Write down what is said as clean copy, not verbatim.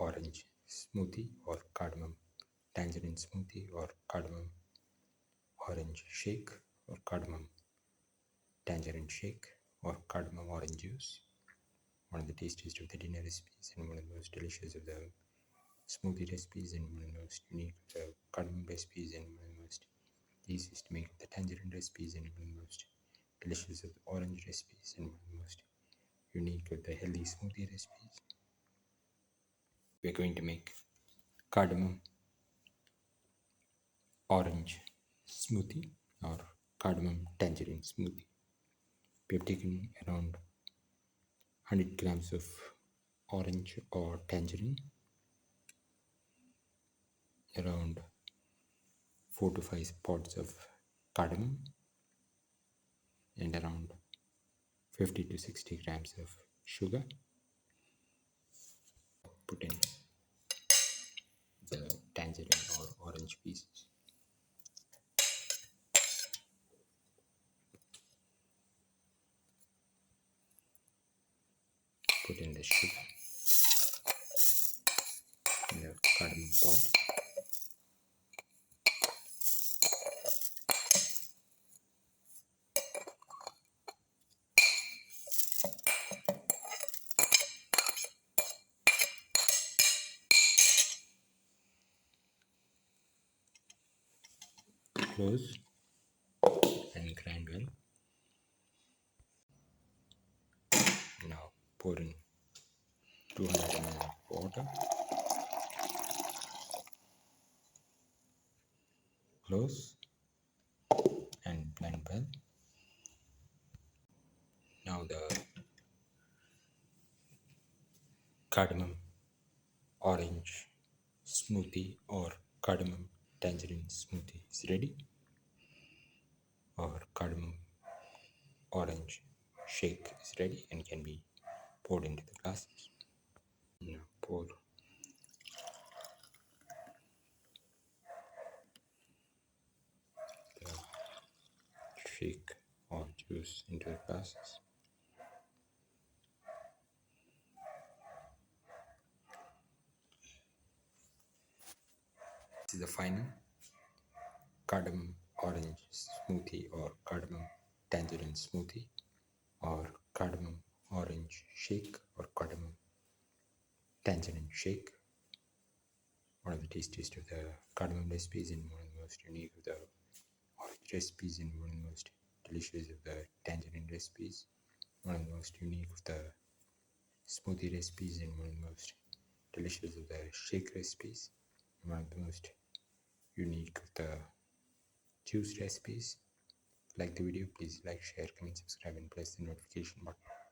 orange smoothie or cardamom tangerine smoothie or cardamom orange shake or cardamom tangerine shake or cardamom orange juice. One of the tastiest of the dinner recipes and one of the most delicious of the smoothie recipes and one of the most unique of the cardamom recipes and one of the most easiest to make of the tangerine recipes and one of the most delicious of the orange recipes and one of the most unique of the healthy smoothie recipes. We're going to make cardamom orange smoothie or cardamom tangerine smoothie. We have taken around 100 grams of orange or tangerine, around 4 to 5 pods of cardamom, and around 50 to 60 grams of sugar. Put in the tangerine or orange pieces. Put in the sugar in the cardamom pod. Close and grind well. Now pour in 200 ml of water. Close and blend well. Now the cardamom orange smoothie or cardamom tangerine smoothie is ready, or cardamom orange shake is ready and can be poured into the glasses. Now pour the shake or juice into the glasses. This is the final cardamom orange smoothie or cardamom tangerine smoothie or cardamom orange shake or cardamom tangerine shake. One of the tastiest of the cardamom recipes and one of the most unique of the orange recipes and one of the most delicious of the tangerine recipes. One of the most unique of the smoothie recipes and one of the most delicious of the shake recipes. And one of the most unique of the juice recipes. If you like the video, please like, share, comment, subscribe and press the notification button.